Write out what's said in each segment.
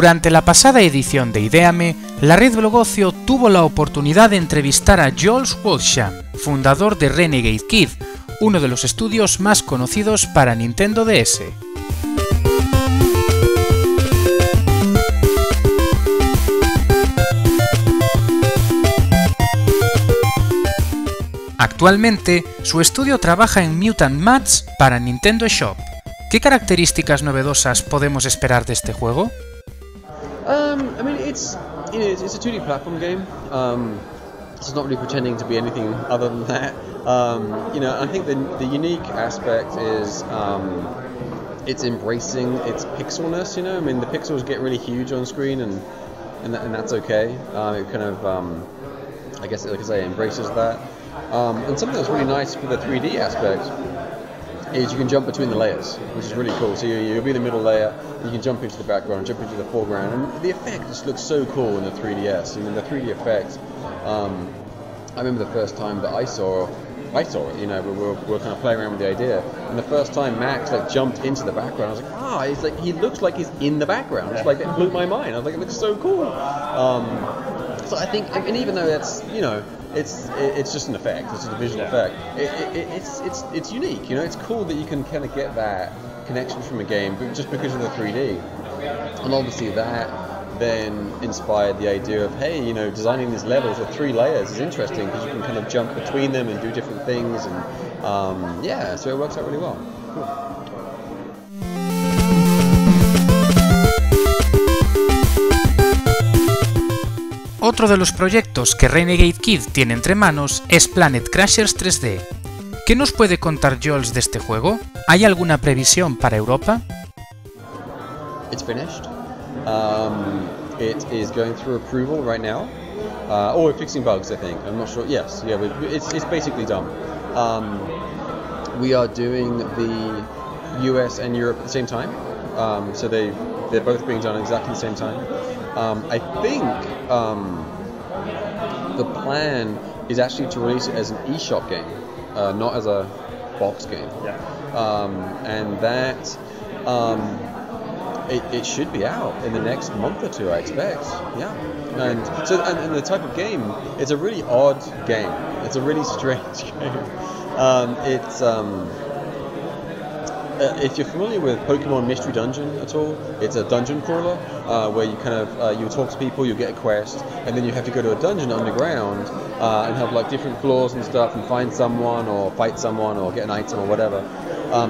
Durante la pasada edición de iDÉAME, la Red Blogocio tuvo la oportunidad de entrevistar a Jools Watsham, fundador de Renegade Kid, uno de los estudios más conocidos para Nintendo DS. Actualmente, su estudio trabaja en Mutant Mudds para Nintendo Shop. ¿Qué características novedosas podemos esperar de este juego? I mean, it's a 2D platform game. So it's not really pretending to be anything other than that. I think the unique aspect is it's embracing its pixelness. I mean, the pixels get really huge on screen, and that's okay. It kind of, I guess, like I say, embraces that. And something that's really nice for the 3D aspect is you can jump between the layers, which is really cool. So you'll be in the middle layer, you can jump into the background, jump into the foreground, and the effect just looks so cool in the 3DS. I mean, the 3D effect, I remember the first time that I saw it, we were kind of playing around with the idea, and the first time Max jumped into the background, I was like, he looks like he's in the background. It's like, it blew my mind. I was like, it looks so cool. So I think, and even though that's, it's just an effect, it's just a visual effect, it's unique, it's cool that you can kind of get that connection from a game, but just because of the 3D. And obviously that then inspired the idea of, hey, designing these levels with 3 layers is interesting because you can kind of jump between them and do different things, and yeah, so it works out really well. Cool. Otro de los proyectos que Renegade Kid tiene entre manos es Planet Crashers 3D. ¿Qué nos puede contar Jools de este juego? ¿Hay alguna previsión para Europa? It's finished. It is going through approval right now. Or we're fixing bugs, I think. I'm not sure. Yes, yeah, it's basically done. We are doing the US and Europe at the same time. So they're both being done at exactly the same time. I think the plan is actually to release it as an eShop game, not as a box game. Yeah. And that it should be out in the next month or 2, I expect. Yeah. And so, and the type of game, it's a really odd game. It's a really strange game. If you're familiar with Pokemon Mystery Dungeon at all, it's a dungeon crawler where you kind of you talk to people, you get a quest, and then you have to go to a dungeon underground and have different floors and stuff, and find someone or fight someone or get an item or whatever.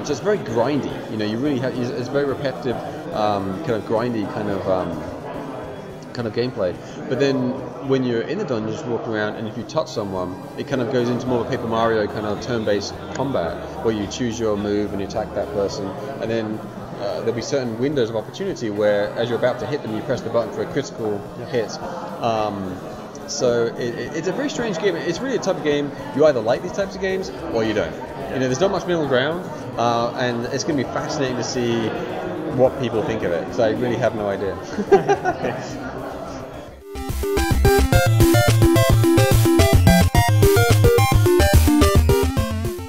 So it's very grindy. You really have, it's very repetitive, kind of grindy kind of gameplay. But then when you're in the dungeon, just walking around, and if you touch someone, it kind of goes into more of a Paper Mario kind of turn-based combat, where you choose your move and you attack that person, and then there'll be certain windows of opportunity where, as you're about to hit them, you press the button for a critical hit. So it's a very strange game. It's really a type of game, you either like these types of games or you don't. There's not much middle ground, and it's going to be fascinating to see what people think of it, because I really have no idea.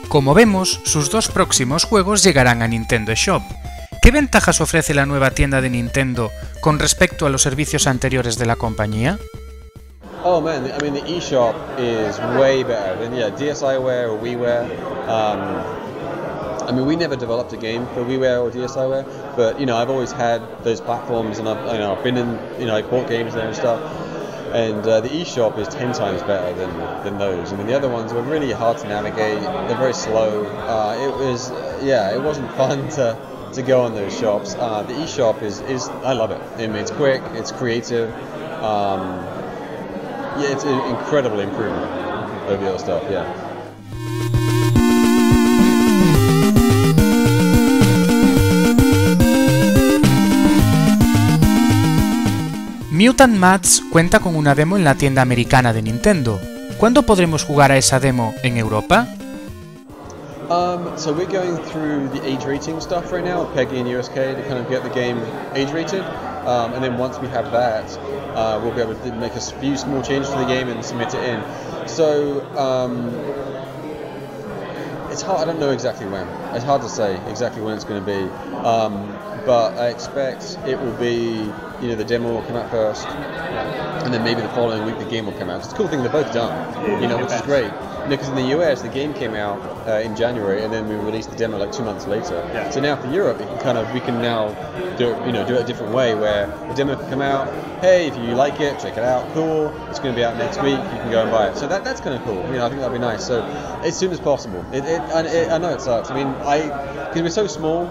Como vemos, sus 2 próximos juegos llegarán a Nintendo Shop. ¿Qué ventajas ofrece la nueva tienda de Nintendo con respecto a los servicios anteriores de la compañía? Oh man, I mean, the eShop is way better than DSiWare or WiiWare. I mean, we never developed a game for WiiWare or DSiWare, but I've always had those platforms, and I've been in, I bought games there and stuff. And the eShop is 10 times better than those. I mean, the other ones were really hard to navigate. They're very slow. It wasn't fun to go on those shops. The eShop is I love it. I mean, it's quick, it's creative. It's an incredible improvement over the other stuff. Yeah. Mutant Mudds cuenta con una demo en la tienda americana de Nintendo. ¿Cuándo podremos jugar a esa demo en Europa? So we're going through the age rating stuff right now, PEGI and USK, to kind of get the game age rated. And then once we have that, we'll be able to make a few small changes to the game and submit it in. So it's hard. I don't know exactly when. It's hard to say exactly when it's going to be. But I expect it will be the demo will come out first, and then maybe the following week the game will come out. It's a cool thing they're both done, which is great. Because in the US the game came out in January, and then we released the demo like 2 months later. Yeah. So now for Europe, we can now do it a different way, where the demo can come out. Hey, if you like it, check it out. Cool. It's going to be out next week. You can go and buy it. So that's kind of cool. I think that'd be nice. So as soon as possible. I know it sucks. I mean, because we're so small.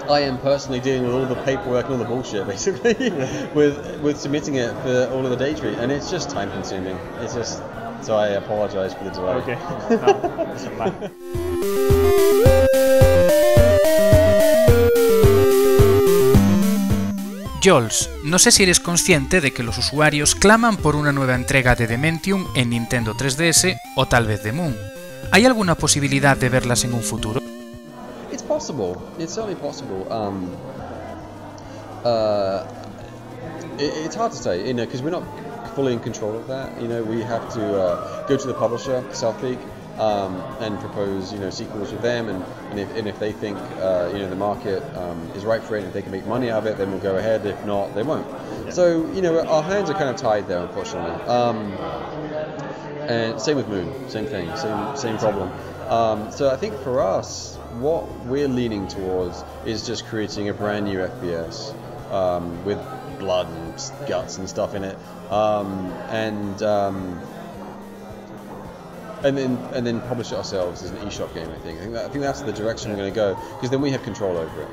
I am personally dealing with all the paperwork and all the bullshit, basically, with submitting it for all of the data, and it's just time consuming. It's just, so I apologize for the delay. Okay. No, it's fine. Jools, no sé si eres consciente de que los usuarios claman por una nueva entrega de Dementium en Nintendo 3DS o tal vez de Moon. ¿Hay alguna posibilidad de verlas en un futuro? It's possible. It's certainly possible. It's hard to say, because we're not fully in control of that. We have to go to the publisher, Southpeak, and propose, sequels with them. And if they think, the market is right for it, and if they can make money out of it, then we'll go ahead. If not, they won't. Yeah. So, our hands are kind of tied there, unfortunately. And same with Moon, same thing, same problem. So I think for us, what we're leaning towards is just creating a brand new FPS with blood and guts and stuff in it, and then publish it ourselves as an eShop game. I think that's the direction we're going to go, because then we have control over it,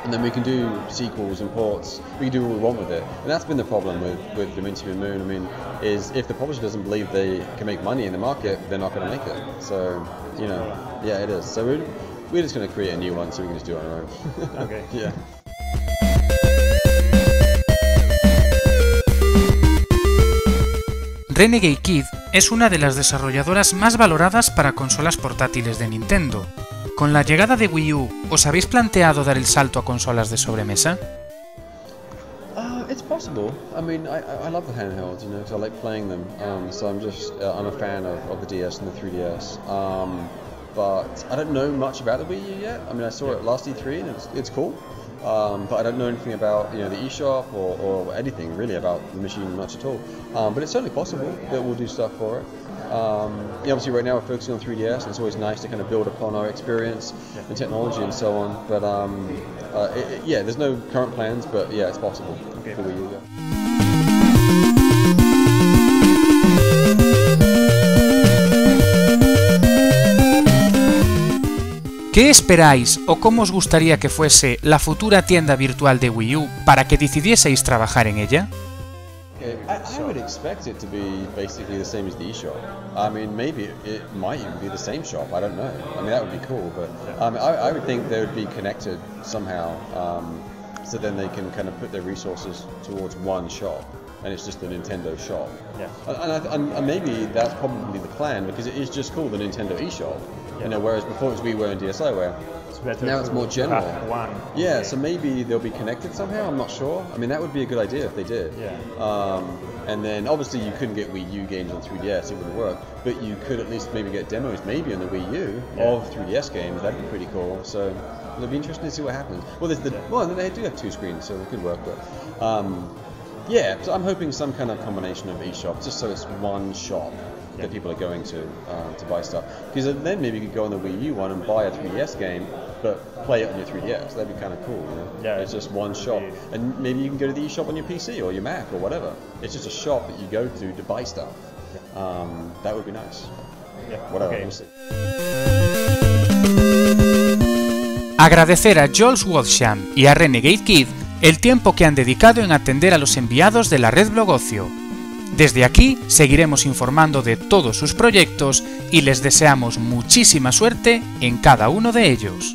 and then we can do sequels and ports. We can do what we want with it, and that's been the problem with Dementium and Moon. I mean, is if the publisher doesn't believe they can make money in the market, they're not going to make it. So yeah, it is. So we're just going to create a new one, so we can just do it on our own. Okay. Yeah. Renegade Kid es una de las desarrolladoras más valoradas para consolas portátiles de Nintendo. Con la llegada de Wii U, ¿os habéis planteado dar el salto a consolas de sobremesa? It's possible. I mean, I love the handhelds, because I like playing them. So I'm a fan of the DS and the 3DS. But I don't know much about the Wii U yet. I mean, I saw it last E3, and it's cool. But I don't know anything about the eShop or anything really about the machine much at all. But it's certainly possible that we'll do stuff for it. Obviously right now we're focusing on 3DS, and it's always nice to kind of build upon our experience and technology and so on. But there's no current plans, but yeah, it's possible for Wii U. Yeah. ¿Qué esperáis o cómo os gustaría que fuese la futura tienda virtual de Wii U para que decidieseis trabajar en ella? I would expect it to be basically the same as the eShop. I mean, maybe it might even be the same shop. I don't know. I mean, that would be cool, but I would think they would be connected somehow, so then they can kind of put their resources towards one shop, and it's just the Nintendo shop. Yeah. And maybe that's probably the plan, because it is just called the Nintendo eShop. Yeah. Whereas before it was WiiWare and DSiWare. Now it's more general. Yeah, so maybe they'll be connected somehow. I'm not sure. I mean, that would be a good idea if they did. Yeah. And then obviously you couldn't get Wii U games on 3DS; it wouldn't work. But you could at least maybe get demos, maybe on the Wii U of 3DS games. That'd be pretty cool. So it'll be interesting to see what happens. Well, they do have 2 screens, so it could work. But so I'm hoping some kind of combination of eShop, just so it's one shop that people are going to buy stuff. Because then maybe you could go on the Wii U one and buy a 3DS game, but play it on your 3DS. That'd be kind of cool. Yeah, it's just one shop, and maybe you can go to the eShop on your PC or your Mac or whatever. It's just a shop that you go to buy stuff. That would be nice. Yeah. Whatever. Okay. We'll see. Agradecer a Jools Watsham y a Renegade Kid el tiempo que han dedicado en atender a los enviados de la Red Blogocio. Desde aquí seguiremos informando de todos sus proyectos y les deseamos muchísima suerte en cada uno de ellos.